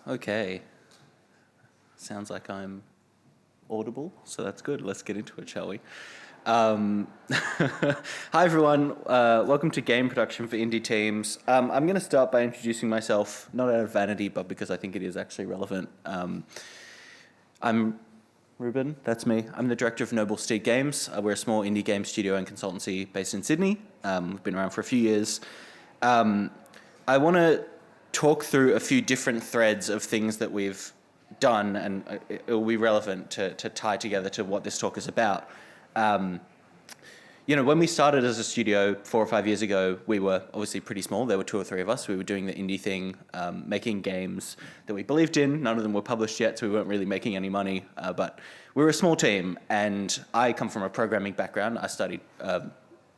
Okay. Sounds like I'm audible, so that's good. Let's get into it, shall we? Hi, everyone. Welcome to Game Production for Indie Teams. I'm going to start by introducing myself, not out of vanity, but because I think it is actually relevant. I'm Reuben, that's me. I'm the director of Noble Steed Games. We're a small indie game studio and consultancy based in Sydney. We've been around for a few years. I want to talk through a few different threads of things that we've done, and it will be relevant to tie together to what this talk is about. When we started as a studio 4 or 5 years ago, we were obviously pretty small. There were 2 or 3 of us. We were doing the indie thing, making games that we believed in. None of them were published yet, so we weren't really making any money. But we were a small team, and I come from a programming background. I studied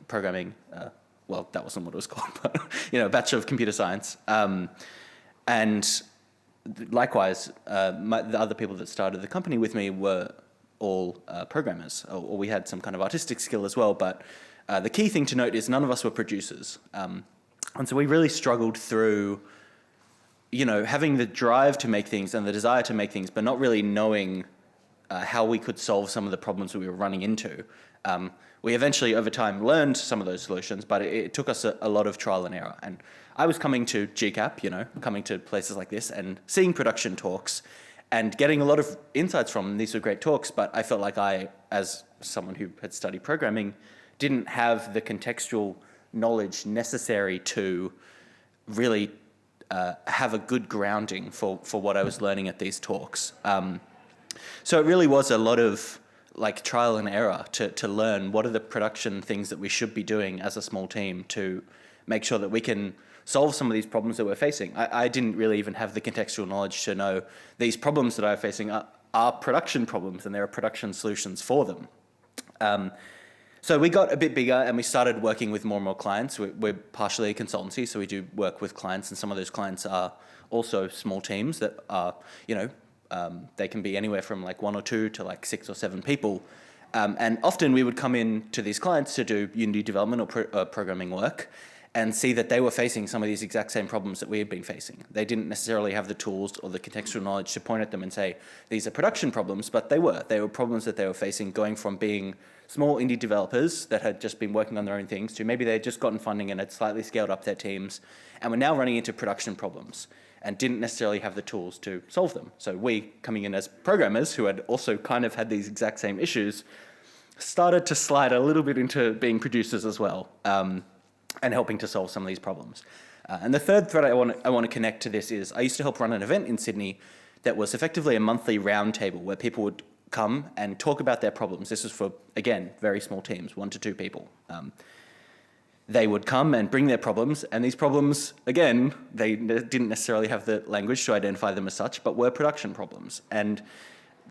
programming. Well, that wasn't what it was called, but a Bachelor of Computer Science. And likewise, the other people that started the company with me were all programmers, or we had some kind of artistic skill as well. But the key thing to note is none of us were producers. And so we really struggled through, having the drive to make things and the desire to make things, but not really knowing how we could solve some of the problems we were running into. We eventually, over time, learned some of those solutions, but it took us a lot of trial and error. And I was coming to GCAP, coming to places like this and seeing production talks and getting a lot of insights from them. These were great talks, but I felt like I, as someone who had studied programming, didn't have the contextual knowledge necessary to really have a good grounding for what I was learning at these talks. So it really was a lot of trial and error to learn what are the production things that we should be doing as a small team to make sure that we can solve some of these problems that we're facing. I didn't really even have the contextual knowledge to know these problems that I'm facing are production problems and there are production solutions for them. So we got a bit bigger and we started working with more and more clients. We're partially a consultancy, so we do work with clients, and some of those clients are also small teams that are, they can be anywhere from 1 or 2 to 6 or 7 people. And often we would come in to these clients to do Unity development or programming work and see that they were facing some of these exact same problems that we had been facing. They didn't necessarily have the tools or the contextual knowledge to point at them and say, these are production problems, but they were. They were problems that they were facing, going from being small indie developers that had just been working on their own things to maybe they had just gotten funding and had slightly scaled up their teams and were now running into production problems and didn't necessarily have the tools to solve them. So we, coming in as programmers who had also kind of had these exact same issues, started to slide a little bit into being producers as well, and helping to solve some of these problems. And the third thread I want to connect to this is I used to help run an event in Sydney that was effectively a monthly roundtable where people would come and talk about their problems. This was for, again, very small teams, 1 to 2 people. They would come and bring their problems, and these problems, again, they didn't necessarily have the language to identify them as such, but were production problems. And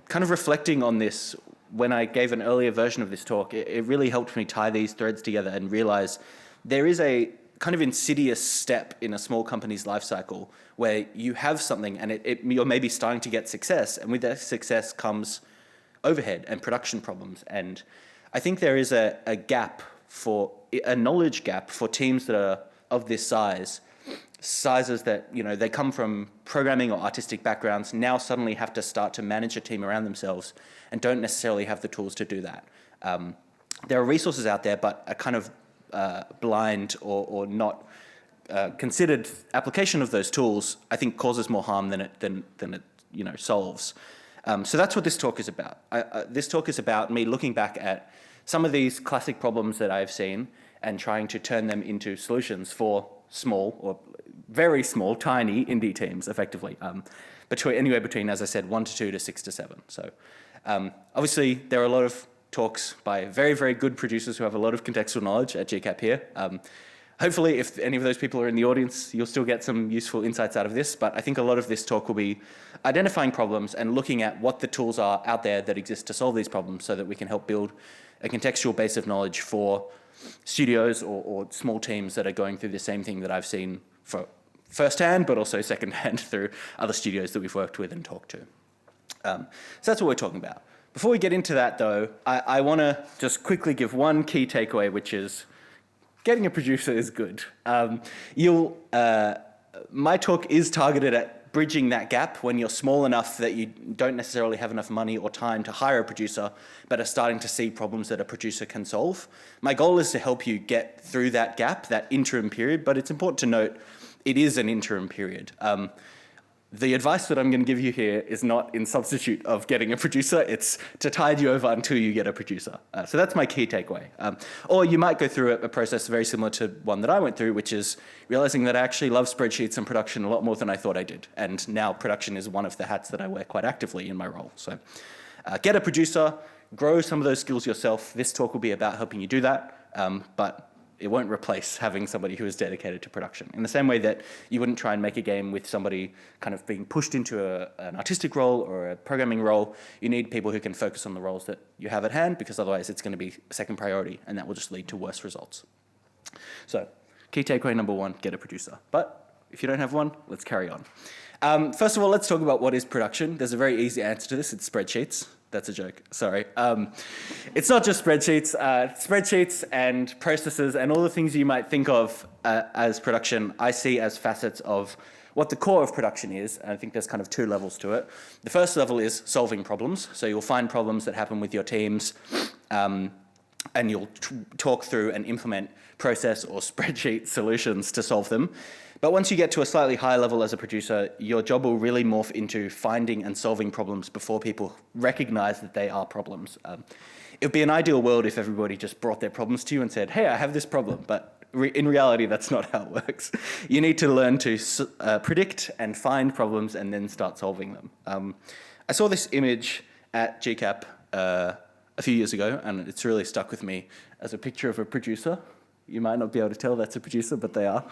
kind of reflecting on this, when I gave an earlier version of this talk, it really helped me tie these threads together and realize there is a kind of insidious step in a small company's life cycle where you have something and you're maybe starting to get success, and with that success comes overhead and production problems. And I think there is a knowledge gap for teams that are of this sizes that, they come from programming or artistic backgrounds, now suddenly have to start to manage a team around themselves and don't necessarily have the tools to do that. There are resources out there, but a kind of blind or not considered application of those tools, I think, causes more harm than it solves. So that's what this talk is about. This talk is about me looking back at some of these classic problems that I've seen and trying to turn them into solutions for small or very small, tiny indie teams, effectively, anywhere between, as I said, 1 to 2 to 6 to 7. So obviously there are a lot of talks by very, very good producers who have a lot of contextual knowledge at GCAP here. Hopefully, if any of those people are in the audience, you'll still get some useful insights out of this, but I think a lot of this talk will be identifying problems and looking at what the tools are out there that exist to solve these problems so that we can help build a contextual base of knowledge for studios or small teams that are going through the same thing that I've seen for firsthand, but also secondhand through other studios that we've worked with and talked to. So that's what we're talking about. Before we get into that, though, I want to just quickly give one key takeaway, which is getting a producer is good. My talk is targeted at bridging that gap when you're small enough that you don't necessarily have enough money or time to hire a producer, but are starting to see problems that a producer can solve. My goal is to help you get through that gap, that interim period, but it's important to note it is an interim period. The advice that I'm going to give you here is not in substitute of getting a producer. It's to tide you over until you get a producer. So that's my key takeaway. Or you might go through a process very similar to one that I went through, which is realizing that I actually love spreadsheets and production a lot more than I thought I did. And now production is one of the hats that I wear quite actively in my role. So get a producer, grow some of those skills yourself. This talk will be about helping you do that, but it won't replace having somebody who is dedicated to production. In the same way that you wouldn't try and make a game with somebody kind of being pushed into an artistic role or a programming role, you need people who can focus on the roles that you have at hand, because otherwise it's going to be a second priority, and that will just lead to worse results. So, key takeaway number one, get a producer. But if you don't have one, let's carry on. First of all, let's talk about what is production. There's a very easy answer to this. It's spreadsheets. That's a joke, sorry. It's not just spreadsheets. Spreadsheets and processes and all the things you might think of as production, I see as facets of what the core of production is. And I think there's kind of two levels to it. The first level is solving problems. So you'll find problems that happen with your teams, and you'll talk through and implement process or spreadsheet solutions to solve them. But once you get to a slightly higher level as a producer, your job will really morph into finding and solving problems before people recognize that they are problems. It would be an ideal world if everybody just brought their problems to you and said, hey, I have this problem. But in reality, that's not how it works. You need to learn to predict and find problems and then start solving them. I saw this image at GCAP a few years ago, and it's really stuck with me as a picture of a producer. You might not be able to tell that's a producer, but they are.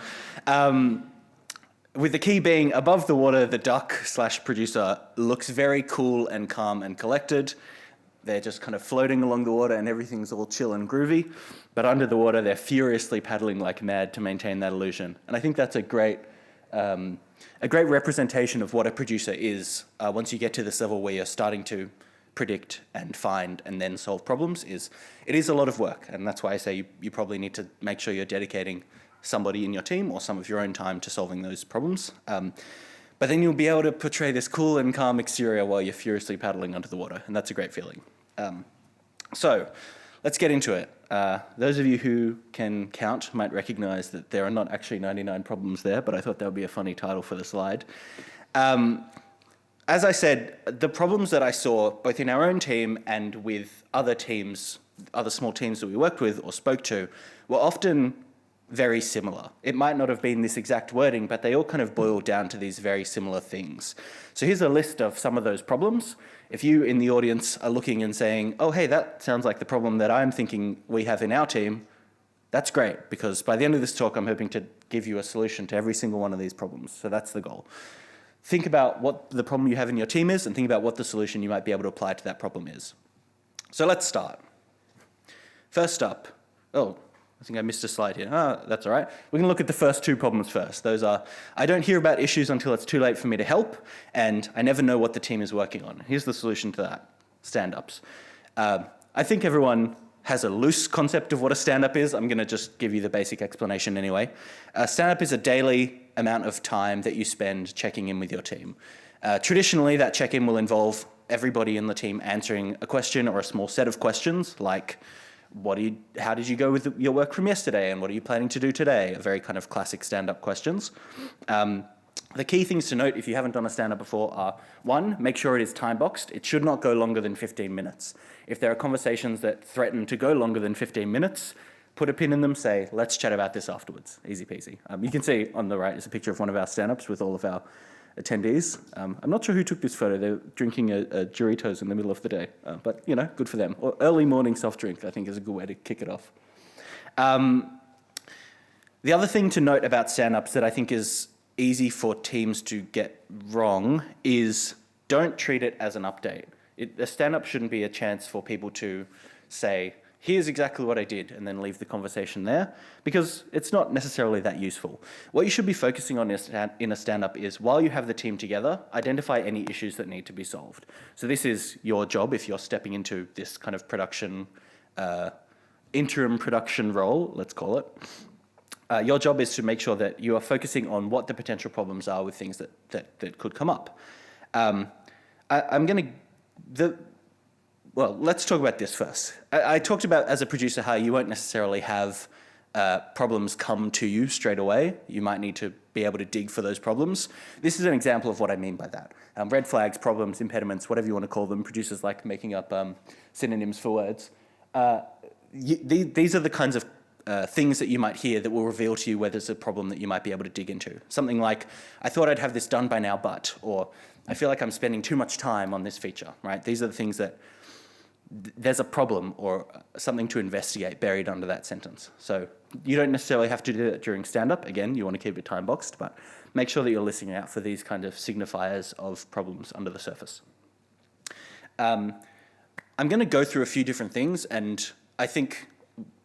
With the key being above the water, the duck/producer looks very cool and calm and collected. They're just kind of floating along the water and everything's all chill and groovy. But under the water, they're furiously paddling like mad to maintain that illusion. And I think that's a great representation of what a producer is. Once you get to this level where you're starting to predict and find and then solve problems, it is a lot of work, and that's why I say you probably need to make sure you're dedicating somebody in your team or some of your own time to solving those problems. But then you'll be able to portray this cool and calm exterior while you're furiously paddling under the water, and that's a great feeling. So let's get into it. Those of you who can count might recognize that there are not actually 99 problems there, but I thought that would be a funny title for the slide. As I said, the problems that I saw, both in our own team and with other teams, other small teams that we worked with or spoke to, were often very similar. It might not have been this exact wording, but they all kind of boiled down to these very similar things. So here's a list of some of those problems. If you in the audience are looking and saying, oh, hey, that sounds like the problem that I'm thinking we have in our team, that's great, because by the end of this talk, I'm hoping to give you a solution to every single one of these problems. So that's the goal. Think about what the problem you have in your team is and think about what the solution you might be able to apply to that problem is. So let's start. First up, I think I missed a slide here. That's all right. We're going to look at the first two problems first. Those are, I don't hear about issues until it's too late for me to help, and I never know what the team is working on. Here's the solution to that, stand-ups. I think everyone has a loose concept of what a stand-up is. I'm going to just give you the basic explanation anyway. A stand-up is a daily amount of time that you spend checking in with your team. Traditionally, that check-in will involve everybody in the team answering a question or a small set of questions, like how did you go with your work from yesterday, and what are you planning to do today? A very kind of classic stand-up questions. The key things to note if you haven't done a stand-up before are, one, make sure it is time-boxed. It should not go longer than 15 minutes. If there are conversations that threaten to go longer than 15 minutes, put a pin in them, say, let's chat about this afterwards. Easy peasy. You can see on the right is a picture of one of our stand-ups with all of our attendees. I'm not sure who took this photo. They're drinking a Doritos in the middle of the day, but good for them. Or early morning soft drink, I think, is a good way to kick it off. The other thing to note about stand-ups that I think is easy for teams to get wrong is don't treat it as an update. A stand-up shouldn't be a chance for people to say, here's exactly what I did, and then leave the conversation there, because it's not necessarily that useful. What you should be focusing on in a stand-up is, while you have the team together, identify any issues that need to be solved. So this is your job if you're stepping into this kind of production, interim production role, let's call it. Your job is to make sure that you are focusing on what the potential problems are with things that could come up. Well, let's talk about this first. I talked about, as a producer, how you won't necessarily have problems come to you straight away. You might need to be able to dig for those problems. This is an example of what I mean by that. Red flags, problems, impediments, whatever you want to call them. Producers like making up synonyms for words. These are the kinds of things that you might hear that will reveal to you whether there's a problem that you might be able to dig into. Something like, I thought I'd have this done by now, but, or I feel like I'm spending too much time on this feature, right? These are the things that there's a problem or something to investigate buried under that sentence. So you don't necessarily have to do that during stand-up. Again, you want to keep it time-boxed, but make sure that you're listening out for these kind of signifiers of problems under the surface. I'm going to go through a few different things, and I think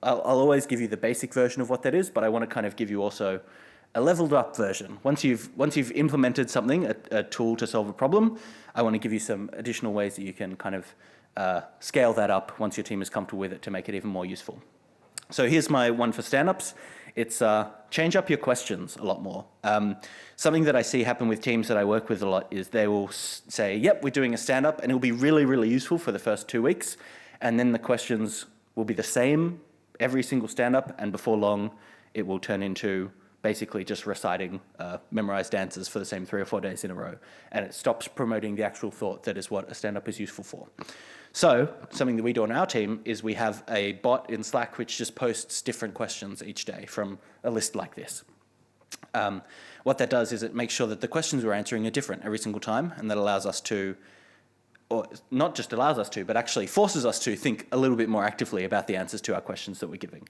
I'll always give you the basic version of what that is, but I want to kind of give you also a leveled up version. Once you've implemented something, a tool to solve a problem, I want to give you some additional ways that you can kind of scale that up once your team is comfortable with it to make it even more useful. So here's my one for stand-ups. It's change up your questions a lot more. Something that I see happen with teams that I work with a lot is they will say, yep, we're doing a stand-up, and it'll be really, really useful for the first 2 weeks, and then the questions will be the same every single stand-up, and before long, it will turn into basically just reciting memorized answers for the same 3 or 4 days in a row, and it stops promoting the actual thought that is what a stand-up is useful for. So something that we do on our team is we have a bot in Slack which just posts different questions each day from a list like this. What that does is it makes sure that the questions we're answering are different every single time, and that allows us to, or not just allows us to, but actually forces us to think a little bit more actively about the answers to our questions that we're giving.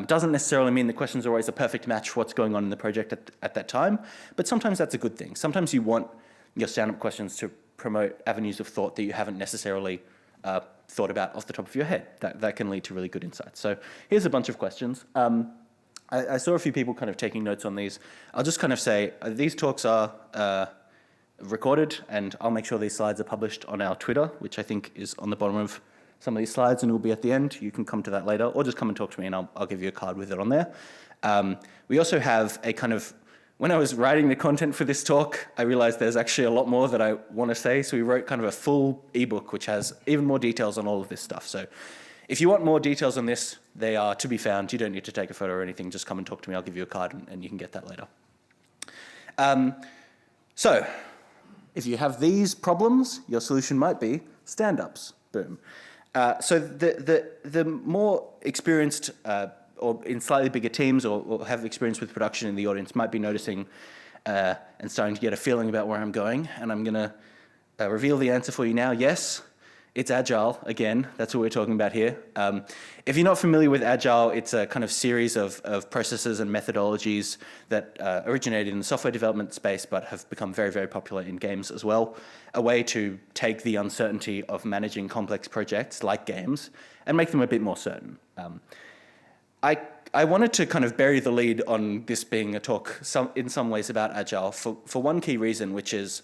Doesn't necessarily mean the questions are always a perfect match for what's going on in the project at that time, but sometimes that's a good thing. Sometimes you want your stand-up questions to promote avenues of thought that you haven't necessarily thought about off the top of your head. That can lead to really good insights. So here's a bunch of questions. I saw a few people kind of taking notes on these. I'll just kind of say these talks are recorded, and I'll make sure these slides are published on our Twitter, which I think is on the bottom of some of these slides, and it will be at the end. You can come to that later, or just come and talk to me, and I'll give you a card with it on there. We also have a kind of, when I was writing the content for this talk, I realized there's actually a lot more that I want to say, so we wrote kind of a full ebook which has even more details on all of this stuff. So if you want more details on this, they are to be found. You don't need to take a photo or anything, just come and talk to me. I'll give you a card, and you can get that later. So if you have these problems, your solution might be stand-ups. Boom. So the more experienced or in slightly bigger teams or have experience with production in the audience might be noticing and starting to get a feeling about where I'm going. And I'm going to reveal the answer for you now. Yes, it's Agile. Again, that's what we're talking about here. If you're not familiar with Agile, it's a kind of series of processes and methodologies that originated in the software development space but have become very, very popular in games as well. A way to take the uncertainty of managing complex projects like games and make them a bit more certain. I wanted to kind of bury the lead on this being a talk in some ways about Agile for one key reason, which is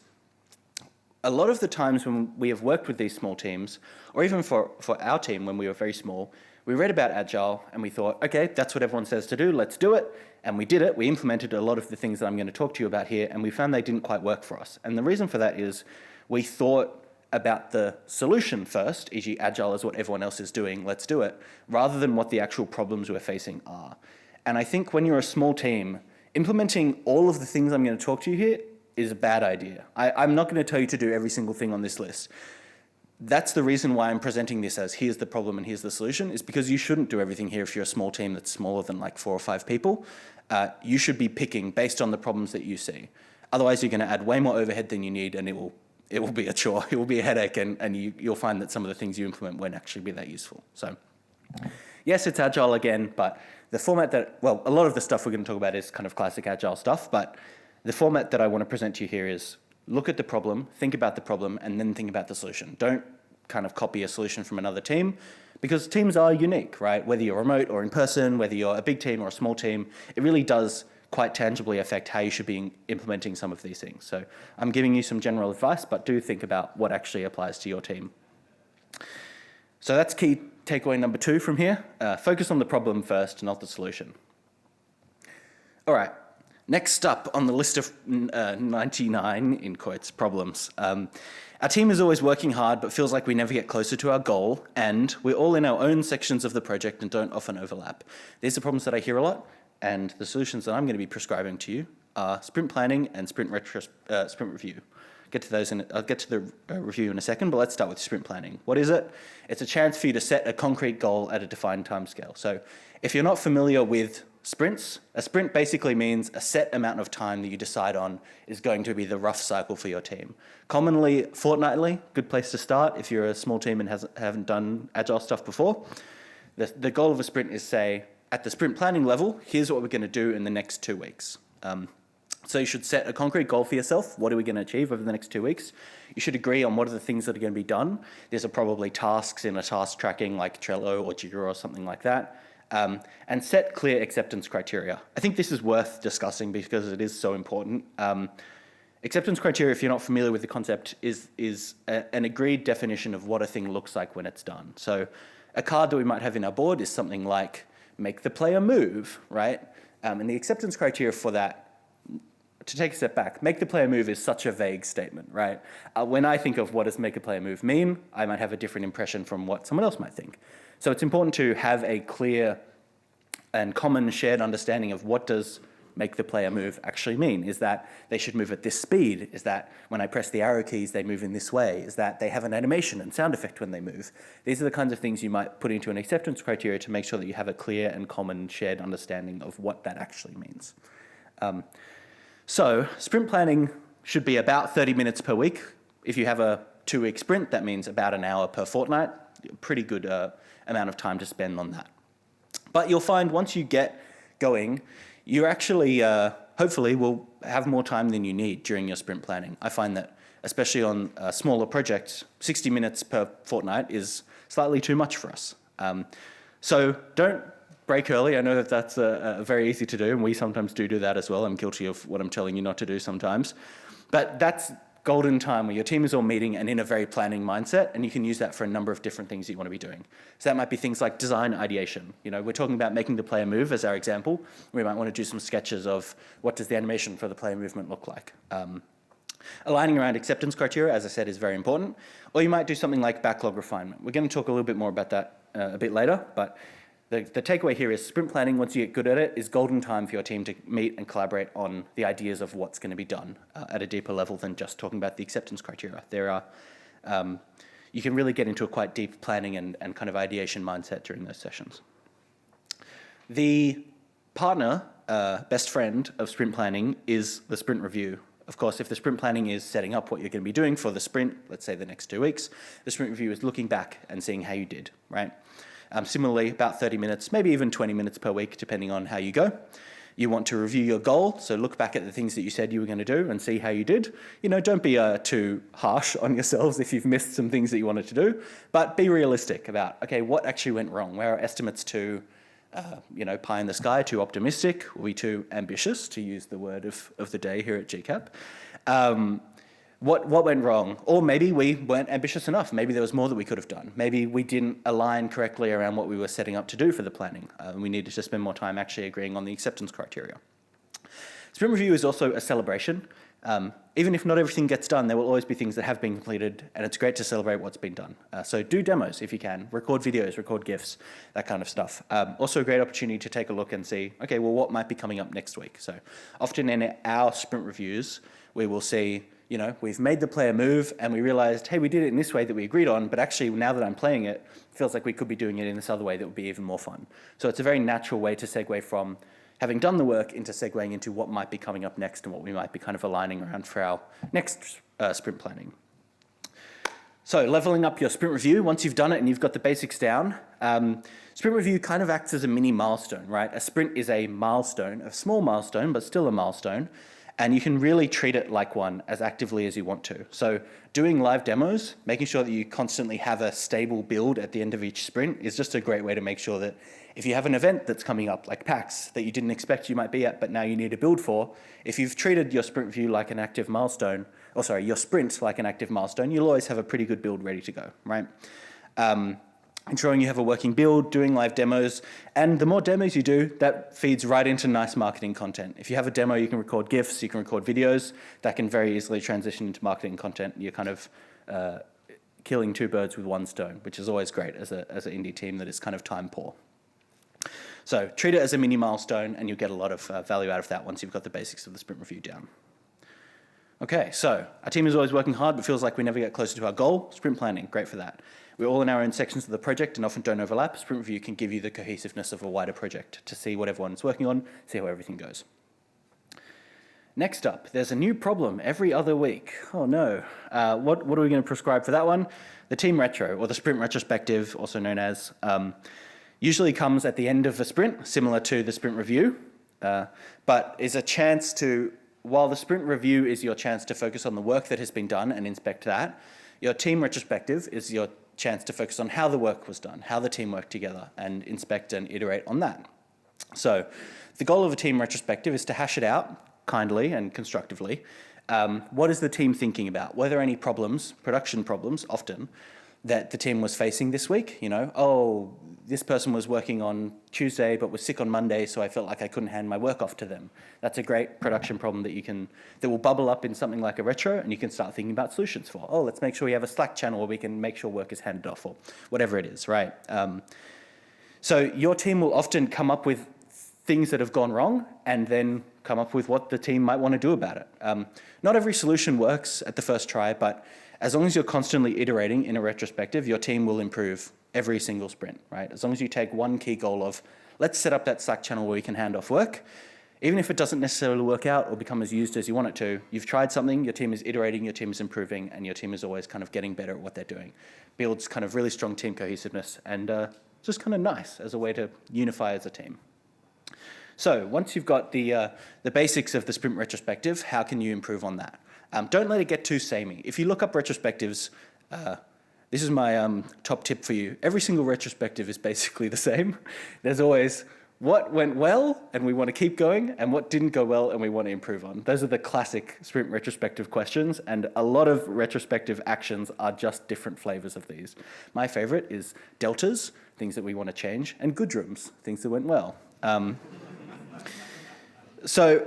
a lot of the times when we have worked with these small teams, or even for our team when we were very small, we read about Agile and we thought, okay, that's what everyone says to do, let's do it. And we did it. We implemented a lot of the things that I'm going to talk to you about here, and we found they didn't quite work for us. And the reason for that is we thought about the solution first, e.g. Agile is what everyone else is doing, let's do it, rather than what the actual problems we're facing are. And I think when you're a small team, implementing all of the things I'm going to talk to you here is a bad idea. I'm not going to tell you to do every single thing on this list. That's the reason why I'm presenting this as here's the problem and here's the solution, is because you shouldn't do everything here if you're a small team that's smaller than like 4 or 5 people. You should be picking based on the problems that you see. Otherwise, you're going to add way more overhead than you need, and it will be a chore, it will be a headache, and you'll find that some of the things you implement won't actually be that useful. So yes, it's Agile again, but the format that, well, a lot of the stuff we're going to talk about is kind of classic Agile stuff, but the format that I want to present to you here is look at the problem, think about the problem, and then think about the solution. Don't kind of copy a solution from another team, because teams are unique, right? Whether you're remote or in person, whether you're a big team or a small team, it really does quite tangibly affect how you should be implementing some of these things. So I'm giving you some general advice, but do think about what actually applies to your team. So that's key takeaway number 2 from here. Focus on the problem first, not the solution. All right. Next up on the list of 99, in quotes, problems. Our team is always working hard, but feels like we never get closer to our goal, and we're all in our own sections of the project and don't often overlap. These are problems that I hear a lot, and the solutions that I'm going to be prescribing to you are sprint planning and sprint review. I'll get to the review in a second, but let's start with sprint planning. What is it? It's a chance for you to set a concrete goal at a defined timescale. So if you're not familiar with sprints, a sprint basically means a set amount of time that you decide on is going to be the rough cycle for your team. Commonly fortnightly, good place to start if you're a small team and haven't done agile stuff before. The goal of a sprint is, say, at the sprint planning level, here's what we're going to do in the next 2 weeks. So you should set a concrete goal for yourself. What are we going to achieve over the next 2 weeks? You should agree on what are the things that are going to be done. These are probably tasks in a task tracking like Trello or Jira or something like that. And set clear acceptance criteria. I think this is worth discussing because it is so important. Acceptance criteria, if you're not familiar with the concept, is an agreed definition of what a thing looks like when it's done. So a card that we might have in our board is something like make the player move, right? And the acceptance criteria for that, to take a step back, make the player move is such a vague statement, right? When I think of what does make a player move mean, I might have a different impression from what someone else might think. So it's important to have a clear and common shared understanding of what does make the player move actually mean. Is that they should move at this speed? Is that when I press the arrow keys, they move in this way? Is that they have an animation and sound effect when they move? These are the kinds of things you might put into an acceptance criteria to make sure that you have a clear and common shared understanding of what that actually means. So sprint planning should be about 30 minutes per week. If you have a 2-week sprint, that means about an hour per fortnight. Pretty good amount of time to spend on that. But you'll find once you get going, you actually hopefully will have more time than you need during your sprint planning. I find that especially on smaller projects, 60 minutes per fortnight is slightly too much for us. So don't break early. I know that that's very easy to do, and we sometimes do that as well. I'm guilty of what I'm telling you not to do sometimes. But that's golden time where your team is all meeting and in a very planning mindset, and you can use that for a number of different things you want to be doing. So that might be things like design ideation. You know, we're talking about making the player move as our example. We might want to do some sketches of what does the animation for the player movement look like. Aligning around acceptance criteria, as I said, is very important. Or you might do something like backlog refinement. We're going to talk a little bit more about that a bit later, but the takeaway here is sprint planning, once you get good at it, is golden time for your team to meet and collaborate on the ideas of what's going to be done at a deeper level than just talking about the acceptance criteria. There are, you can really get into a quite deep planning and kind of ideation mindset during those sessions. The partner, best friend of sprint planning is the sprint review. Of course, if the sprint planning is setting up what you're going to be doing for the sprint, let's say the next 2 weeks, the sprint review is looking back and seeing how you did, right? Similarly, about 30 minutes, maybe even 20 minutes per week, depending on how you go. You want to review your goal, so look back at the things that you said you were going to do and see how you did. You know, don't be too harsh on yourselves if you've missed some things that you wanted to do, but be realistic about, okay, what actually went wrong? Where are estimates too, pie in the sky, too optimistic? Were we too ambitious, to use the word of the day here at GCAP? What went wrong? Or maybe we weren't ambitious enough. Maybe there was more that we could have done. Maybe we didn't align correctly around what we were setting up to do for the planning. We needed to spend more time actually agreeing on the acceptance criteria. Sprint review is also a celebration. Even if not everything gets done, there will always be things that have been completed, and it's great to celebrate what's been done. So do demos if you can, record videos, record GIFs, that kind of stuff. Also a great opportunity to take a look and see, okay, well, what might be coming up next week? So often in our sprint reviews, we will see, you know, we've made the player move and we realized, hey, we did it in this way that we agreed on, but actually now that I'm playing it, it feels like we could be doing it in this other way that would be even more fun. So it's a very natural way to segue from having done the work into segueing into what might be coming up next and what we might be kind of aligning around for our next sprint planning. So leveling up your sprint review, once you've done it and you've got the basics down, sprint review kind of acts as a mini milestone, right? A sprint is a milestone, a small milestone, but still a milestone. And you can really treat it like one as actively as you want to. So doing live demos, making sure that you constantly have a stable build at the end of each sprint is just a great way to make sure that if you have an event that's coming up, like PAX, that you didn't expect you might be at, but now you need a build for, if you've treated your sprint review like an active milestone, your sprint like an active milestone, you'll always have a pretty good build ready to go, right? ensuring you have a working build, doing live demos, and the more demos you do, that feeds right into nice marketing content. If you have a demo, you can record GIFs, you can record videos, that can very easily transition into marketing content. You're kind of killing two birds with one stone, which is always great as an indie team that is kind of time poor. So treat it as a mini milestone, and you'll get a lot of value out of that once you've got the basics of the sprint review down. Okay, so our team is always working hard, but feels like we never get closer to our goal. Sprint planning, great for that. We're all in our own sections of the project and often don't overlap. Sprint review can give you the cohesiveness of a wider project to see what everyone's working on, see how everything goes. Next up, there's a new problem every other week. Oh no. What are we going to prescribe for that one? The team retro, or the sprint retrospective, also known as, usually comes at the end of a sprint, similar to the sprint review, but is a chance to, while the sprint review is your chance to focus on the work that has been done and inspect that, your team retrospective is your chance to focus on how the work was done, how the team worked together, and inspect and iterate on that. So the goal of a team retrospective is to hash it out kindly and constructively. What is the team thinking about? Were there any problems, production problems often, that the team was facing this week? You know, oh, this person was working on Tuesday but was sick on Monday, so I felt like I couldn't hand my work off to them. That's a great production problem that will bubble up in something like a retro, and you can start thinking about solutions for. Oh, let's make sure we have a Slack channel where we can make sure work is handed off, or whatever it is, right? So your team will often come up with things that have gone wrong and then come up with what the team might want to do about it. Not every solution works at the first try, but as long as you're constantly iterating in a retrospective, your team will improve every single sprint, right? As long as you take one key goal of, let's set up that Slack channel where we can hand off work, even if it doesn't necessarily work out or become as used as you want it to, you've tried something, your team is iterating, your team is improving, and your team is always kind of getting better at what they're doing. Builds kind of really strong team cohesiveness, and just kind of nice as a way to unify as a team. So once you've got the basics of the sprint retrospective, how can you improve on that? Don't let it get too samey. If you look up retrospectives, this is my top tip for you. Every single retrospective is basically the same. There's always what went well and we want to keep going, and what didn't go well and we want to improve on. Those are the classic sprint retrospective questions, and a lot of retrospective actions are just different flavors of these. My favorite is deltas, things that we want to change, and good rooms, things that went well. So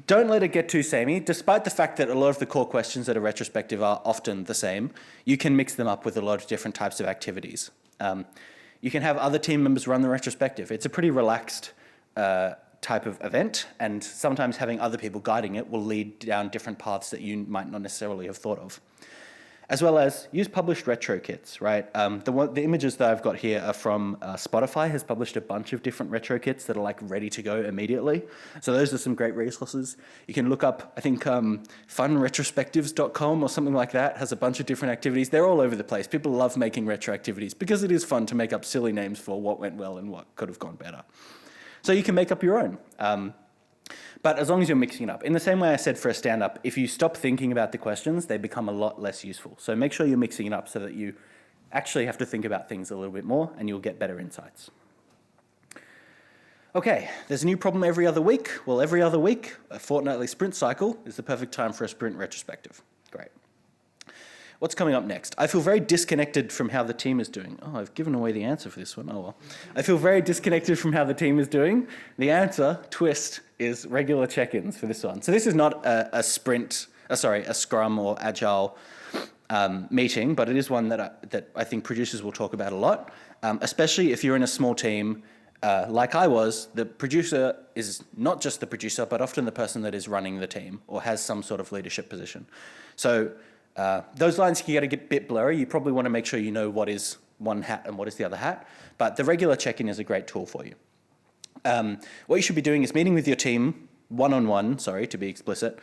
don't let it get too samey. Despite the fact that a lot of the core questions that are retrospective are often the same, you can mix them up with a lot of different types of activities. You can have other team members run the retrospective. It's a pretty relaxed type of event, and sometimes having other people guiding it will lead down different paths that you might not necessarily have thought of. As well as use published retro kits, right? The images that I've got here are from Spotify has published a bunch of different retro kits that are like ready to go immediately. So those are some great resources. You can look up, I think funretrospectives.com or something like that has a bunch of different activities. They're all over the place. People love making retro activities because it is fun to make up silly names for what went well and what could have gone better. So you can make up your own. But as long as you're mixing it up. In the same way I said for a stand-up, if you stop thinking about the questions, they become a lot less useful. So make sure you're mixing it up so that you actually have to think about things a little bit more and you'll get better insights. Okay, there's a new problem every other week. Well, every other week, a fortnightly sprint cycle is the perfect time for a sprint retrospective. Great. What's coming up next? I feel very disconnected from how the team is doing. Oh, I've given away the answer for this one. Oh well. I feel very disconnected from how the team is doing. The answer, twist, is regular check-ins for this one. So this is not a Scrum or Agile meeting, but it is one that I think producers will talk about a lot, especially if you're in a small team. Like I was, the producer is not just the producer, but often the person that is running the team or has some sort of leadership position. So those lines can get a bit blurry. You probably want to make sure you know what is one hat and what is the other hat, but the regular check-in is a great tool for you. What you should be doing is meeting with your team one-on-one, to be explicit,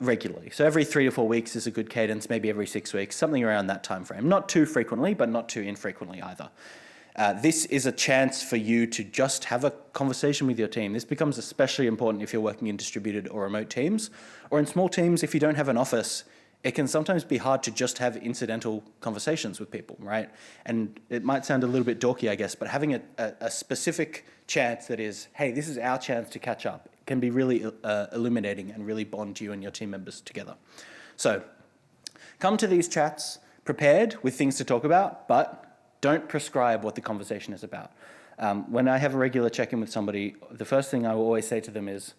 regularly. So every 3 to 4 weeks is a good cadence, maybe every 6 weeks, something around that time frame. Not too frequently, but not too infrequently either. This is a chance for you to just have a conversation with your team. This becomes especially important if you're working in distributed or remote teams, or in small teams if you don't have an office. It can sometimes be hard to just have incidental conversations with people, right? And it might sound a little bit dorky, I guess, but having a specific chance that is, hey, this is our chance to catch up, can be really illuminating and really bond you and your team members together. So come to these chats prepared with things to talk about, but don't prescribe what the conversation is about. When I have a regular check-in with somebody, the first thing I will always say to them is,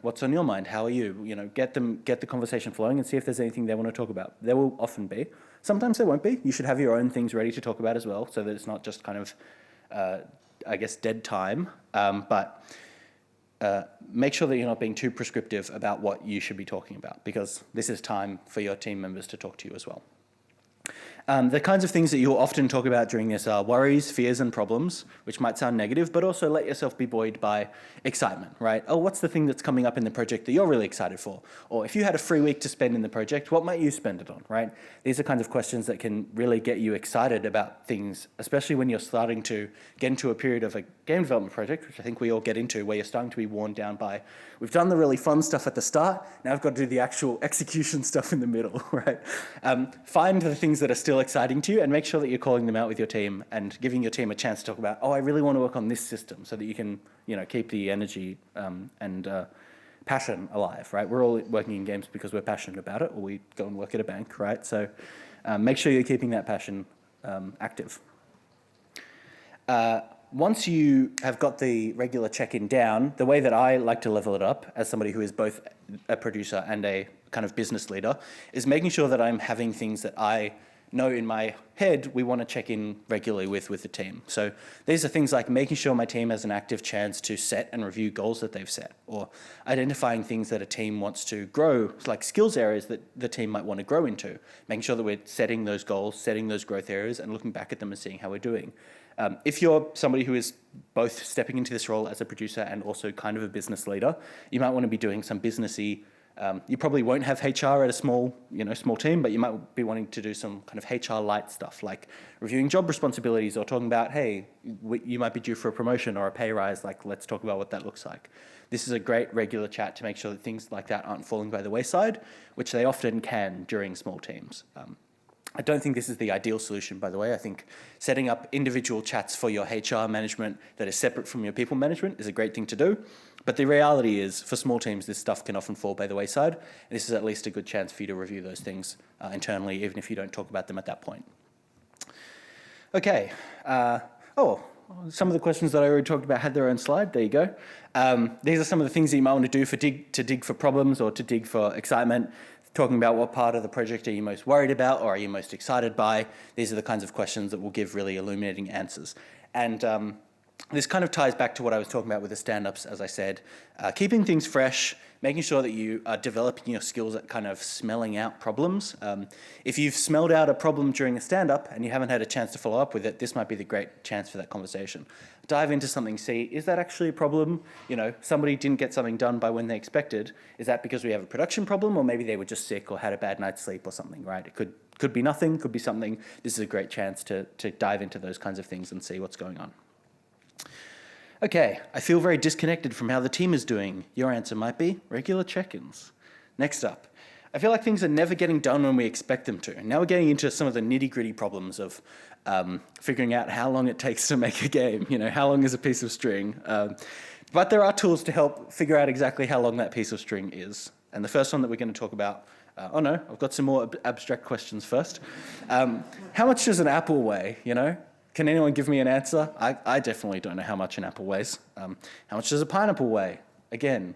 what's on your mind? How are you? Get the conversation flowing and see if there's anything they want to talk about. There will often be. Sometimes there won't be. You should have your own things ready to talk about as well, so that it's not just kind of, dead time. But make sure that you're not being too prescriptive about what you should be talking about, because this is time for your team members to talk to you as well. The kinds of things that you'll often talk about during this are worries, fears, and problems, which might sound negative, but also let yourself be buoyed by excitement, right? Oh, what's the thing that's coming up in the project that you're really excited for? Or if you had a free week to spend in the project, what might you spend it on, right? These are kinds of questions that can really get you excited about things, especially when you're starting to get into a period of a game development project, which I think we all get into, where you're starting to be worn down by, we've done the really fun stuff at the start, now I've got to do the actual execution stuff in the middle, right? Find the things that are still exciting to you and make sure that you're calling them out with your team and giving your team a chance to talk about, oh, I really want to work on this system, so that you can, keep the energy and passion alive, right? We're all working in games because we're passionate about it, or we go and work at a bank, right? So make sure you're keeping that passion active. Once you have got the regular check-in down, the way that I like to level it up as somebody who is both a producer and a kind of business leader is making sure that I'm having things that I know in my head we want to check in regularly with the team. So these are things like making sure my team has an active chance to set and review goals that they've set, or identifying things that a team wants to grow, like skills areas that the team might want to grow into, making sure that we're setting those goals, setting those growth areas, and looking back at them and seeing how we're doing. If you're somebody who is both stepping into this role as a producer and also kind of a business leader, you might want to be doing some businessy. You probably won't have HR at a small team, but you might be wanting to do some kind of HR light stuff, like reviewing job responsibilities or talking about, hey, you might be due for a promotion or a pay rise. Like, let's talk about what that looks like. This is a great regular chat to make sure that things like that aren't falling by the wayside, which they often can during small teams. I don't think this is the ideal solution, by the way. I think setting up individual chats for your HR management that is separate from your people management is a great thing to do. But the reality is, for small teams, this stuff can often fall by the wayside. And this is at least a good chance for you to review those things internally, even if you don't talk about them at that point. Okay. Some of the questions that I already talked about had their own slide. There you go. These are some of the things that you might want to do to dig for problems or to dig for excitement. Talking about what part of the project are you most worried about or are you most excited by. These are the kinds of questions that will give really illuminating answers. And this kind of ties back to what I was talking about with the stand-ups, as I said. Keeping things fresh, making sure that you are developing your skills at kind of smelling out problems. If you've smelled out a problem during a stand-up and you haven't had a chance to follow up with it, this might be the great chance for that conversation. Dive into something, see, is that actually a problem? Somebody didn't get something done by when they expected. Is that because we have a production problem, or maybe they were just sick or had a bad night's sleep or something, right? It could be nothing, could be something. This is a great chance to dive into those kinds of things and see what's going on. Okay, I feel very disconnected from how the team is doing. Your answer might be regular check-ins. Next up, I feel like things are never getting done when we expect them to. Now we're getting into some of the nitty-gritty problems of figuring out how long it takes to make a game. How long is a piece of string? But there are tools to help figure out exactly how long that piece of string is. And the first one that we're going to talk about, I've got some more abstract questions first. How much does an apple weigh, Can anyone give me an answer? I definitely don't know how much an apple weighs. How much does a pineapple weigh? Again,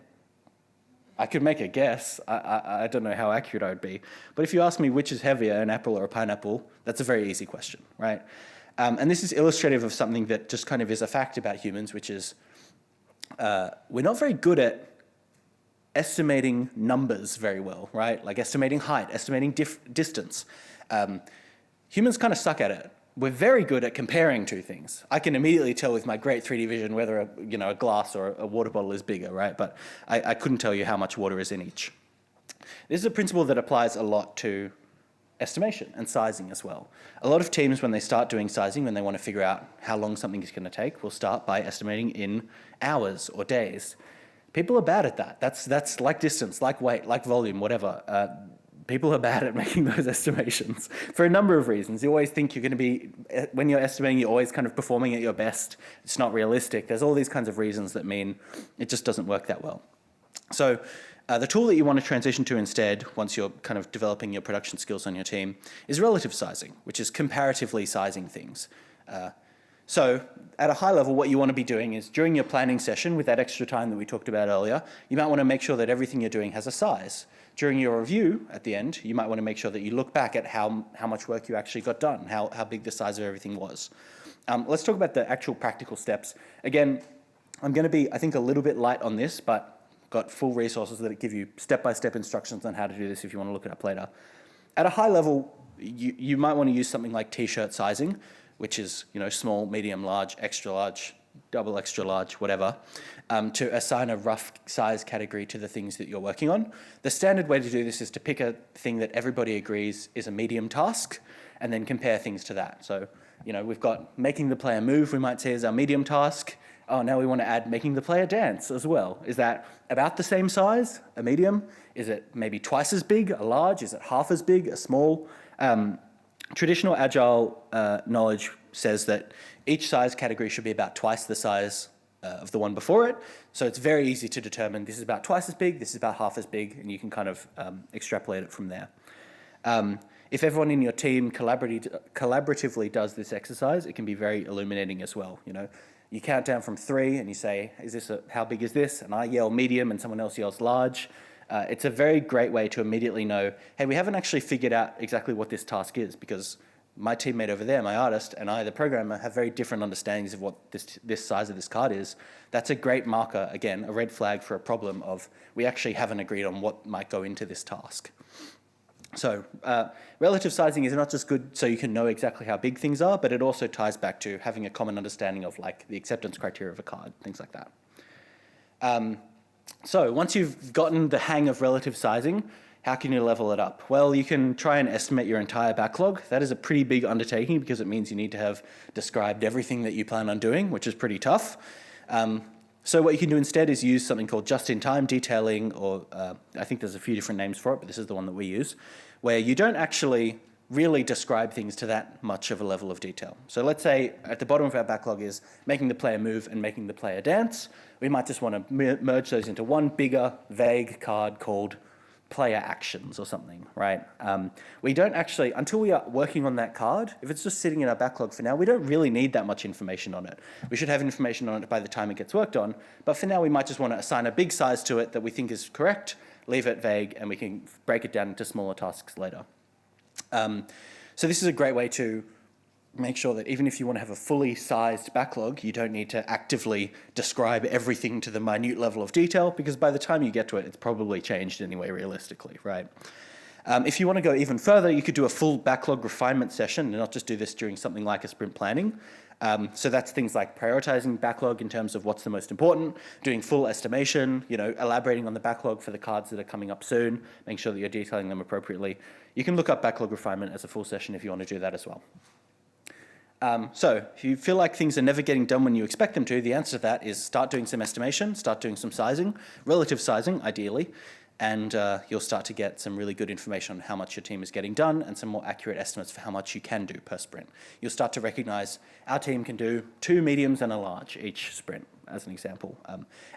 I could make a guess. I don't know how accurate I would be. But if you ask me which is heavier, an apple or a pineapple, that's a very easy question, right? And this is illustrative of something that just kind of is a fact about humans, which is we're not very good at estimating numbers very well, right? Like estimating height, estimating distance. Humans kind of suck at it. We're very good at comparing two things. I can immediately tell with my great 3D vision whether a glass or a water bottle is bigger, right? But I couldn't tell you how much water is in each. This is a principle that applies a lot to estimation and sizing as well. A lot of teams, when they start doing sizing, when they want to figure out how long something is going to take, will start by estimating in hours or days. People are bad at that. That's like distance, like weight, like volume, whatever. People are bad at making those estimations for a number of reasons. You always think you're going to be, when you're estimating, you're always kind of performing at your best. It's not realistic. There's all these kinds of reasons that mean it just doesn't work that well. So the tool that you want to transition to instead, once you're kind of developing your production skills on your team, is relative sizing, which is comparatively sizing things. So at a high level, what you want to be doing is during your planning session with that extra time that we talked about earlier, you might want to make sure that everything you're doing has a size. During your review at the end, you might want to make sure that you look back at how much work you actually got done, how big the size of everything was. Let's talk about the actual practical steps. Again, I'm going to be, I think, a little bit light on this, but got full resources that give you step-by-step instructions on how to do this if you want to look it up later. At a high level, you might want to use something like t-shirt sizing, which is, small, medium, large, extra large, double extra large, whatever, to assign a rough size category to the things that you're working on. The standard way to do this is to pick a thing that everybody agrees is a medium task and then compare things to that. So, we've got making the player move, we might say, is our medium task. Oh, now we want to add making the player dance as well. Is that about the same size, a medium? Is it maybe twice as big, a large? Is it half as big, a small? Traditional Agile knowledge says that each size category should be about twice the size of the one before it. So it's very easy to determine this is about twice as big, this is about half as big, and you can kind of extrapolate it from there. If everyone in your team collaboratively does this exercise, it can be very illuminating as well. You count down from 3 and you say, how big is this? And I yell medium and someone else yells large. It's a very great way to immediately know, hey, we haven't actually figured out exactly what this task is, because my teammate over there, my artist, and I, the programmer, have very different understandings of what this size of this card is. That's a great marker, again, a red flag for a problem of we actually haven't agreed on what might go into this task. So relative sizing is not just good so you can know exactly how big things are, but it also ties back to having a common understanding of like the acceptance criteria of a card, things like that. So once you've gotten the hang of relative sizing, how can you level it up? Well, you can try and estimate your entire backlog. That is a pretty big undertaking because it means you need to have described everything that you plan on doing, which is pretty tough. So what you can do instead is use something called just-in-time detailing, or I think there's a few different names for it, but this is the one that we use, where you don't actually really describe things to that much of a level of detail. So let's say at the bottom of our backlog is making the player move and making the player dance. We might just want to merge those into one bigger, vague card called player actions or something, right? We don't actually, until we are working on that card, if it's just sitting in our backlog for now, we don't really need that much information on it. We should have information on it by the time it gets worked on, but for now we might just want to assign a big size to it that we think is correct, leave it vague, and we can break it down into smaller tasks later. So this is a great way to make sure that even if you want to have a fully sized backlog, you don't need to actively describe everything to the minute level of detail, because by the time you get to it, it's probably changed anyway, realistically, right? If you want to go even further, you could do a full backlog refinement session and not just do this during something like a sprint planning. So that's things like prioritizing backlog in terms of what's the most important, doing full estimation, elaborating on the backlog for the cards that are coming up soon, making sure that you're detailing them appropriately. You can look up backlog refinement as a full session if you want to do that as well. So if you feel like things are never getting done when you expect them to, the answer to that is start doing some estimation, start doing some sizing, relative sizing ideally, and you'll start to get some really good information on how much your team is getting done and some more accurate estimates for how much you can do per sprint. You'll start to recognize our team can do 2 mediums and a large each sprint, as an example.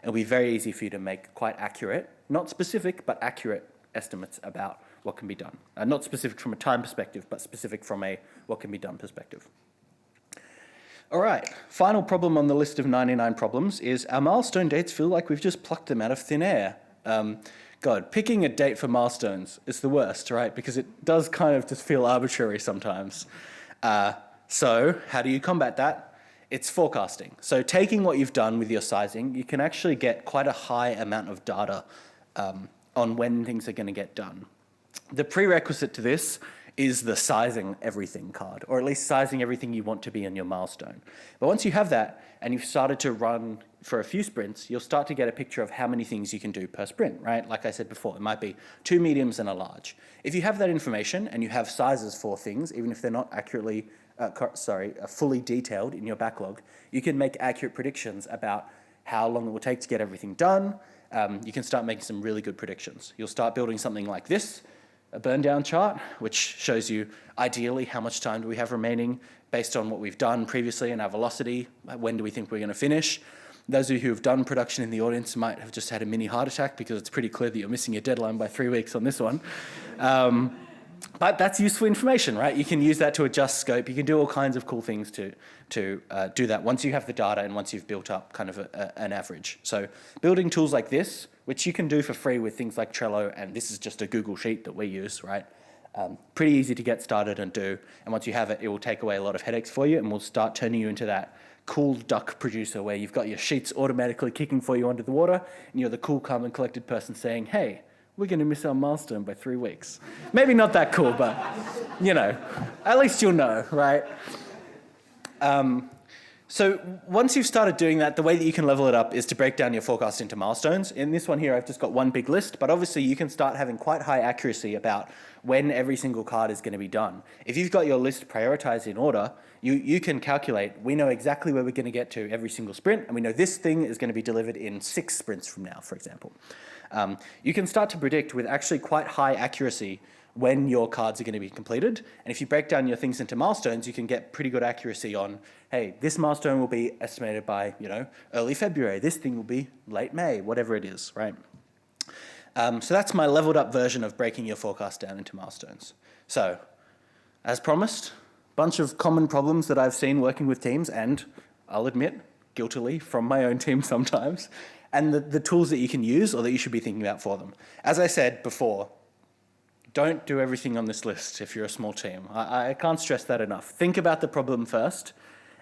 It'll be very easy for you to make quite accurate, not specific, but accurate estimates about what can be done. Not specific from a time perspective, but specific from a what can be done perspective. All right, final problem on the list of 99 problems is our milestone dates feel like we've just plucked them out of thin air. God, picking a date for milestones is the worst, right? Because it does kind of just feel arbitrary sometimes. So how do you combat that? It's forecasting. So taking what you've done with your sizing, you can actually get quite a high amount of data on when things are going to get done. The prerequisite to this is the sizing everything card, or at least sizing everything you want to be in your milestone. But once you have that and you've started to run for a few sprints, you'll start to get a picture of how many things you can do per sprint, right? Like I said before, it might be 2 mediums and a large. If you have that information and you have sizes for things, even if they're not accurately, fully detailed in your backlog, you can make accurate predictions about how long it will take to get everything done. You can start making some really good predictions. You'll start building something like this, a burn down chart, which shows you ideally how much time do we have remaining based on what we've done previously and our velocity, when do we think we're going to finish. Those of you who have done production in the audience might have just had a mini heart attack because it's pretty clear that you're missing your deadline by 3 weeks on this one. But that's useful information, right? You can use that to adjust scope. You can do all kinds of cool things to do that once you have the data and once you've built up kind of an average. So building tools like this, which you can do for free with things like Trello, and this is just a Google Sheet that we use, right? Pretty easy to get started and do. And once you have it, it will take away a lot of headaches for you and will start turning you into that cool duck producer where you've got your sheets automatically kicking for you under the water and you're the cool, calm and collected person saying, hey, we're going to miss our milestone by 3 weeks. Maybe not that cool, but, you know, at least you'll know, right? So once you've started doing that, the way that you can level it up is to break down your forecast into milestones. In this one here, I've just got one big list, but obviously you can start having quite high accuracy about when every single card is going to be done. If you've got your list prioritized in order, you can calculate, we know exactly where we're going to get to every single sprint, and we know this thing is going to be delivered in 6 sprints from now, for example. You can start to predict with actually quite high accuracy when your cards are going to be completed. And if you break down your things into milestones, you can get pretty good accuracy on, hey, this milestone will be estimated by, you know, early February. This thing will be late May, whatever it is, right? So that's my leveled up version of breaking your forecast down into milestones. So, as promised, bunch of common problems that I've seen working with teams, and I'll admit, guiltily, from my own team sometimes, and the tools that you can use or that you should be thinking about for them. As I said before, don't do everything on this list if you're a small team. I can't stress that enough. Think about the problem first,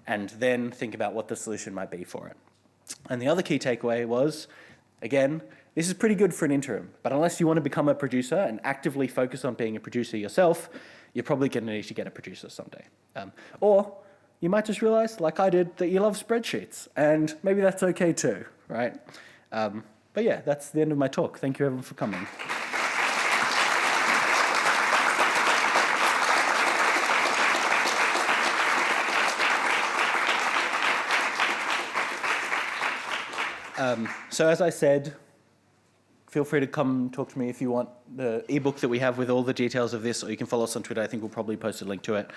and then think about what the solution might be for it. And the other key takeaway was, again, this is pretty good for an interim, but unless you want to become a producer and actively focus on being a producer yourself, you're probably going to need to get a producer someday. Or you might just realize, like I did, that you love spreadsheets, and maybe that's okay too, right? But yeah, that's the end of my talk. Thank you everyone for coming. So as I said, feel free to come talk to me if you want the ebook that we have with all the details of this, or you can follow us on Twitter. I think we'll probably post a link to it.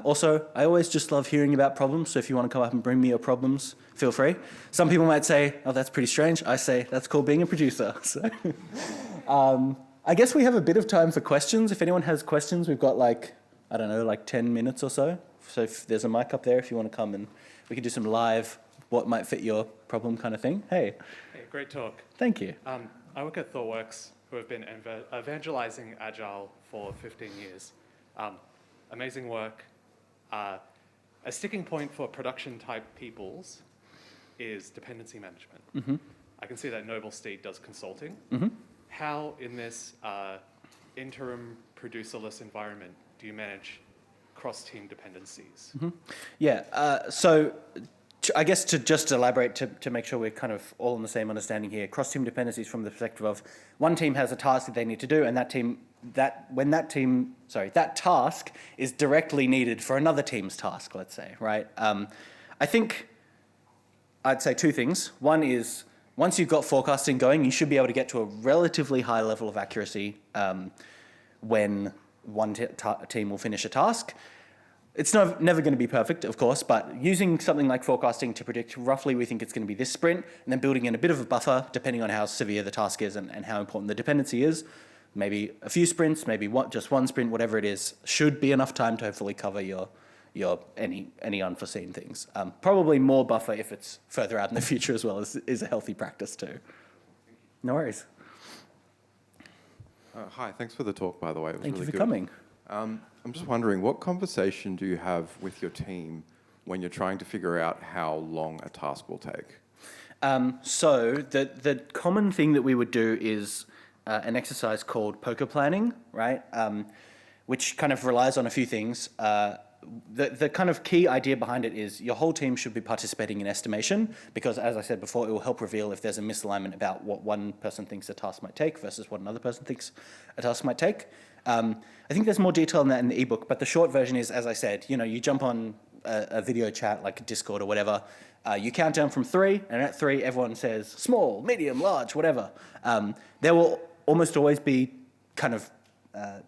Also, I always just love hearing about problems, so if you want to come up and bring me your problems, feel free. Some people might say, oh, that's pretty strange. I say, that's called being a producer. So, I guess we have a bit of time for questions. If anyone has questions, we've got like 10 minutes or so. So if there's a mic up there, if you want to come and we can do some live, what might fit your problem kind of thing. Hey. Hey, great talk. Thank you. I work at ThoughtWorks, who have been evangelizing Agile for 15 years. Amazing work. A sticking point for production-type peoples is dependency management. Mm-hmm. I can see that Noble Steed does consulting. Mm-hmm. How, in this interim producerless environment, do you manage cross-team dependencies? Mm-hmm. Yeah, so I guess to just elaborate, to make sure we're kind of all on the same understanding here, cross-team dependencies from the perspective of one team has a task that they need to do, and that task is directly needed for another team's task, let's say, right? I think I'd say 2 things. One is, once you've got forecasting going, you should be able to get to a relatively high level of accuracy when one team will finish a task. It's never going to be perfect, of course, but using something like forecasting to predict roughly we think it's going to be this sprint, and then building in a bit of a buffer depending on how severe the task is and how important the dependency is, maybe a few sprints, maybe just one sprint, whatever it is, should be enough time to hopefully cover your any unforeseen things. Probably more buffer if it's further out in the future as well is a healthy practice too. No worries. Hi, thanks for the talk, by the way. It was Thank really you for good. coming. I'm just wondering, what conversation do you have with your team when you're trying to figure out how long a task will take? So the common thing that we would do is an exercise called poker planning, right? Which kind of relies on a few things. The kind of key idea behind it is your whole team should be participating in estimation because, as I said before, it will help reveal if there's a misalignment about what one person thinks a task might take versus what another person thinks a task might take. I think there's more detail on that in the ebook, but the short version is, as I said, you jump on a video chat like Discord or whatever, you count down from 3, and at 3 everyone says small, medium, large, whatever. There will almost always be kind of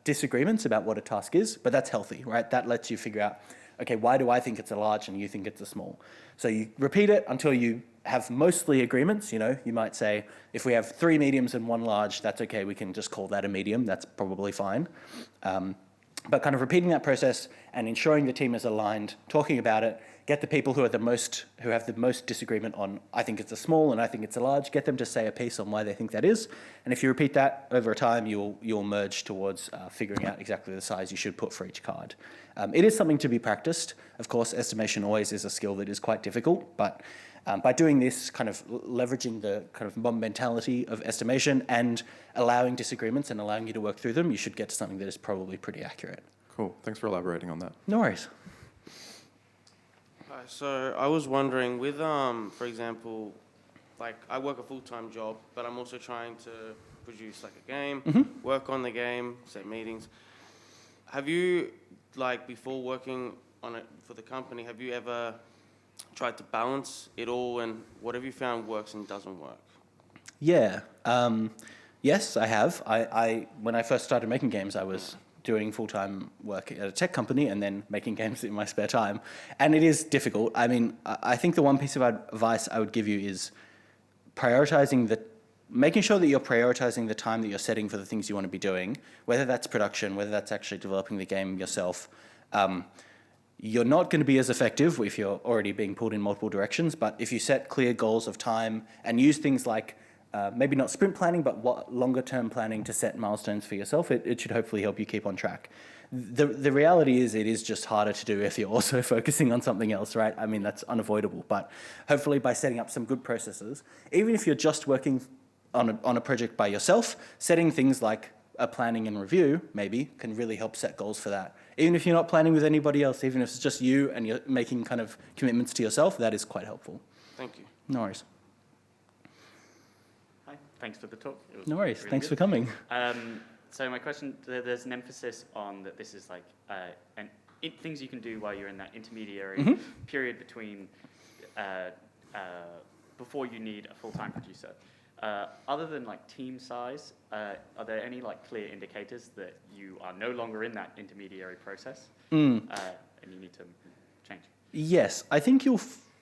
disagreements about what a task is, but that's healthy, right? That lets you figure out okay, why do I think it's a large and you think it's a small? So you repeat it until you have mostly agreements. You know, you might say, if we have 3 mediums and 1 large, that's okay. We can just call that a medium. That's probably fine. But kind of repeating that process and ensuring the team is aligned, talking about it, get the people who have the most disagreement on, I think it's a small and I think it's a large, get them to say a piece on why they think that is. And if you repeat that over time, you'll merge towards figuring out exactly the size you should put for each card. It is something to be practiced. Of course, estimation always is a skill that is quite difficult, but by doing this, kind of leveraging the kind of mob mentality of estimation and allowing disagreements and allowing you to work through them, you should get to something that is probably pretty accurate. Cool. Thanks for elaborating on that. No worries. Hi, so I was wondering with, for example, like I work a full-time job, but I'm also trying to produce like a game, work on the game, set meetings. Have you, like before working on it for the company, have you ever tried to balance it all, and what have you found works and doesn't work? Yeah. Yes, I have. I when I first started making games, I was doing full-time work at a tech company and then making games in my spare time. And it is difficult. I mean, I think the one piece of advice I would give you is making sure that you're prioritizing the time that you're setting for the things you want to be doing, whether that's production, whether that's actually developing the game yourself. You're not going to be as effective if you're already being pulled in multiple directions, but if you set clear goals of time and use things like maybe not sprint planning, but longer term planning to set milestones for yourself, it should hopefully help you keep on track. The reality is it is just harder to do if you're also focusing on something else, right? I mean, that's unavoidable, but hopefully by setting up some good processes, even if you're just working on a project by yourself, setting things like a planning and review maybe can really help set goals for that. Even if you're not planning with anybody else, even if it's just you and you're making kind of commitments to yourself, that is quite helpful. Thank you. No worries. Hi, thanks for the talk. It was No worries. really Thanks good. for coming. So my question, there's an emphasis on that this is like things you can do while you're in that intermediary period between before you need a full-time producer. Other than like team size, are there any like clear indicators that you are no longer in that intermediary process and you need to change? Yes, I think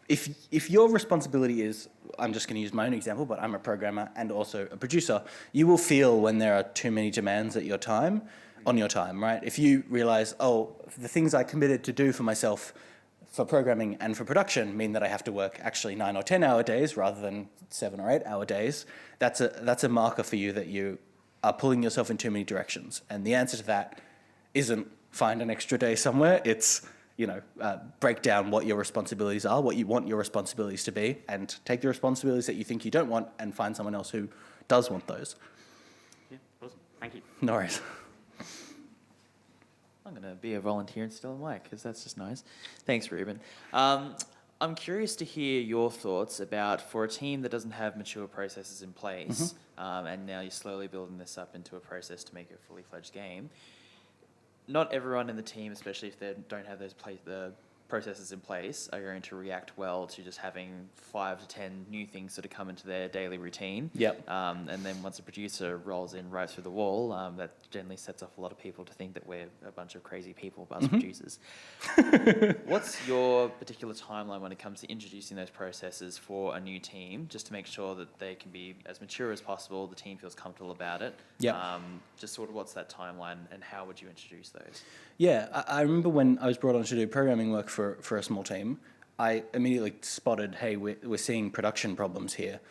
if your responsibility is, I'm just going to use my own example, but I'm a programmer and also a producer, you will feel when there are too many demands on your time, right? If you realize, oh, the things I committed to do for myself for programming and for production mean that I have to work actually 9 or 10 hour days rather than 7 or 8 hour days, that's a marker for you that you are pulling yourself in too many directions. And the answer to that isn't find an extra day somewhere. It's, break down what your responsibilities are, what you want your responsibilities to be, and take the responsibilities that you think you don't want and find someone else who does want those. Yeah, awesome. Thank you. No worries. I'm going to be a volunteer and steal a mic because that's just nice. Thanks, Reuben. I'm curious to hear your thoughts about, for a team that doesn't have mature processes in place, and now you're slowly building this up into a process to make it a fully fledged game. Not everyone in the team, especially if they don't have the processes in place, are going to react well to just having 5 to 10 new things that come into their daily routine. Yep. And then once a producer rolls in right through the wall, that generally sets off a lot of people to think that we're a bunch of crazy people, us producers. What's your particular timeline when it comes to introducing those processes for a new team, just to make sure that they can be as mature as possible, the team feels comfortable about it? Yep. Just sort of what's that timeline and how would you introduce those? Yeah, I remember when I was brought on to do programming work for a small team, I immediately spotted, hey, we're seeing production problems here.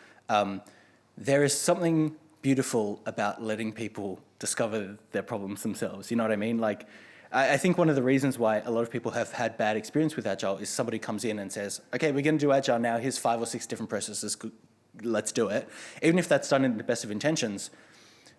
There is something beautiful about letting people discover their problems themselves. You know what I mean? Like, I think one of the reasons why a lot of people have had bad experience with Agile is somebody comes in and says, okay, we're going to do Agile now. Here's 5 or 6 different processes. Let's do it. Even if that's done in the best of intentions,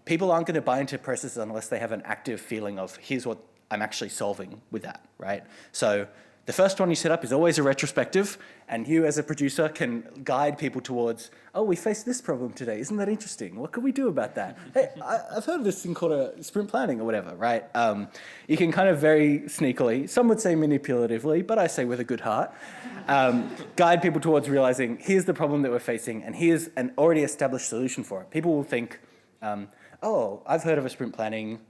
people aren't going to buy into processes unless they have an active feeling of, here's what I'm actually solving with that, right? So the first one you set up is always a retrospective, and you as a producer can guide people towards, oh, we faced this problem today. Isn't that interesting? What could we do about that? Hey, I've heard of this thing called a sprint planning or whatever, right? You can kind of very sneakily, some would say manipulatively, but I say with a good heart, guide people towards realizing, here's the problem that we're facing, and here's an already established solution for it. People will think, oh, I've heard of a sprint planning,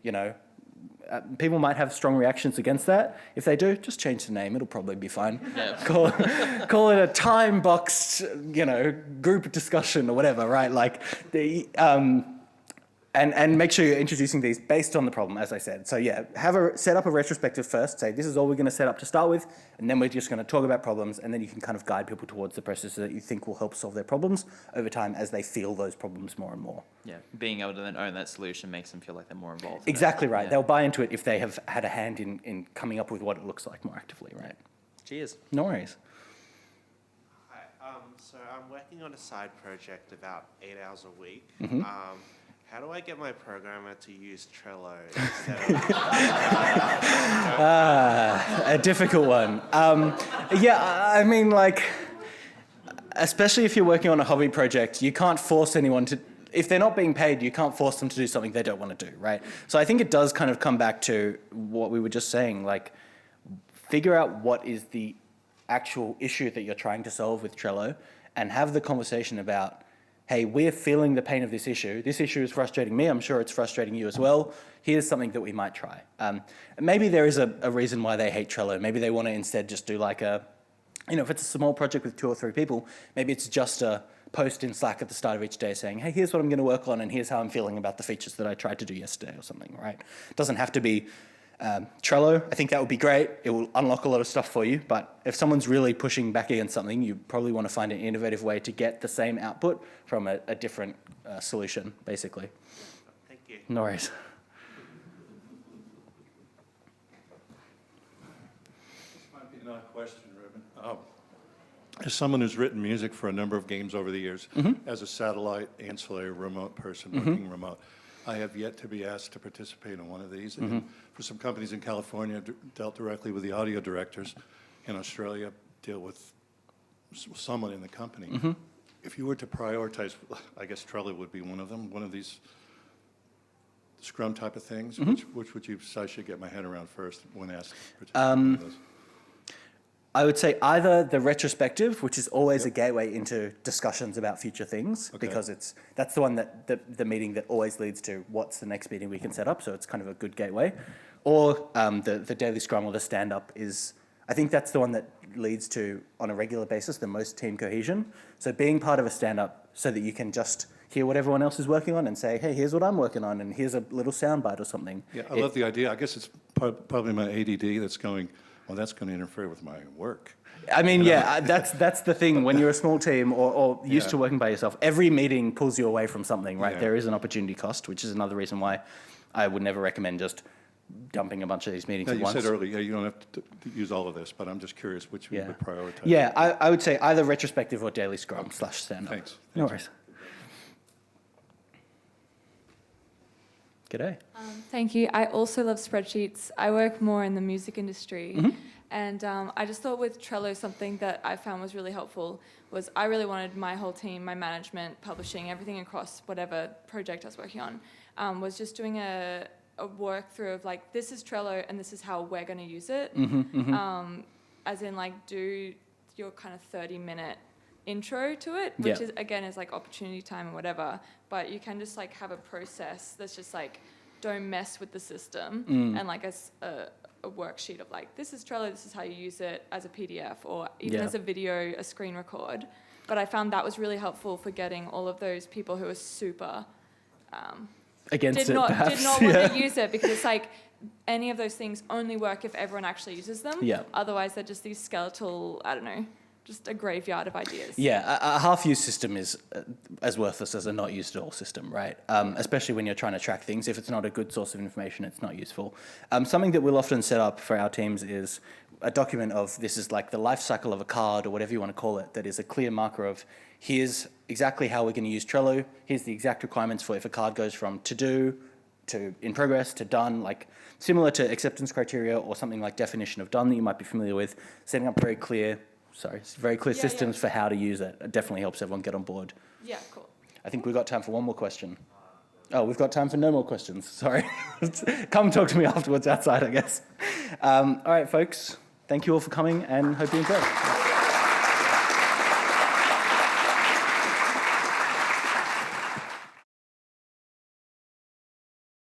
people might have strong reactions against that. If they do, just change the name. It'll probably be fine. Yeah. Call it a time-boxed, group discussion or whatever, right? Like and make sure you're introducing these based on the problem, as I said. So yeah, set up a retrospective first. Say this is all we're going to set up to start with, and then we're just going to talk about problems, and then you can kind of guide people towards the process that you think will help solve their problems over time as they feel those problems more and more. Yeah, being able to then own that solution makes them feel like they're more involved. In Exactly it. right. Yeah. They'll buy into it if they have had a hand in coming up with what it looks like more actively, right? Cheers. No worries. Hi. So I'm working on a side project about 8 hours a week. How do I get my programmer to use Trello instead of... A difficult one. I mean, like, especially if you're working on a hobby project, you can't force anyone to... If they're not being paid, you can't force them to do something they don't want to do, right? So I think it does kind of come back to what we were just saying, like, figure out what is the actual issue that you're trying to solve with Trello and have the conversation about, hey, we're feeling the pain of this issue. This issue is frustrating me. I'm sure it's frustrating you as well. Here's something that we might try. Maybe there is a reason why they hate Trello. Maybe they want to instead just do like if it's a small project with 2 or 3 people, maybe it's just a post in Slack at the start of each day saying, hey, here's what I'm going to work on and here's how I'm feeling about the features that I tried to do yesterday or something, right? It doesn't have to be Trello. I think that would be great. It will unlock a lot of stuff for you. But if someone's really pushing back against something, you probably want to find an innovative way to get the same output from a different solution, basically. Thank you. No worries. This might be an odd question, Reuben. As someone who's written music for a number of games over the years, as a satellite, ancillary, remote person working remote, I have yet to be asked to participate in one of these. And for some companies in California, dealt directly with the audio directors. In Australia, deal with someone in the company. If you were to prioritize, I guess Trello would be one of them, one of these Scrum type of things. Which would you say I should get my head around first when asked to participate in those? I would say either the retrospective, which is always a gateway into discussions about future things, because that's the one that the meeting that always leads to what's the next meeting we can set up, so it's kind of a good gateway. Or the daily scrum or the stand-up is, I think that's the one that leads to, on a regular basis, the most team cohesion. So being part of a stand-up so that you can just hear what everyone else is working on and say, hey, here's what I'm working on, and here's a little soundbite or something. Yeah, I love the idea. I guess it's probably my ADD that's going, well, that's going to interfere with my work. I mean, that's the thing. When you're a small team or used to working by yourself, every meeting pulls you away from something, right? Yeah. There is an opportunity cost, which is another reason why I would never recommend just dumping a bunch of these meetings Now, at you once. said earlier, you don't have to use all of this, but I'm just curious which you would prioritize. Yeah, I would say either retrospective or daily scrum / stand-up. Thanks. No worries. G'day. Thank you. I also love spreadsheets. I work more in the music industry. And I just thought with Trello, something that I found was really helpful was I really wanted my whole team, my management, publishing, everything across whatever project I was working on, was just doing a work through of like, this is Trello and this is how we're going to use it. As in like do your kind of 30-minute intro to it, which is again is like opportunity time or whatever, but you can just like have a process that's just like don't mess with the system and like a worksheet of like this is Trello, this is how you use it as a PDF or even as a video, a screen record. But I found that was really helpful for getting all of those people who are super Against did not perhaps. want to use it because it's like any of those things only work if everyone actually uses them. Otherwise they're just these skeletal, I don't know, just a graveyard of ideas. Yeah, a half-used system is as worthless as a not-used-at-all system, right? Especially when you're trying to track things. If it's not a good source of information, it's not useful. Something that we'll often set up for our teams is a document of, this is like the life cycle of a card or whatever you want to call it, that is a clear marker of, here's exactly how we're going to use Trello, here's the exact requirements for if a card goes from to-do to in progress to done, like similar to acceptance criteria or something like definition of done that you might be familiar with, setting up very clear systems for how to use it. It definitely helps everyone get on board. Yeah, cool. I think we've got time for one more question. Oh, we've got time for no more questions. Sorry. Come talk to me afterwards outside, I guess. All right, folks. Thank you all for coming and hope you enjoyed.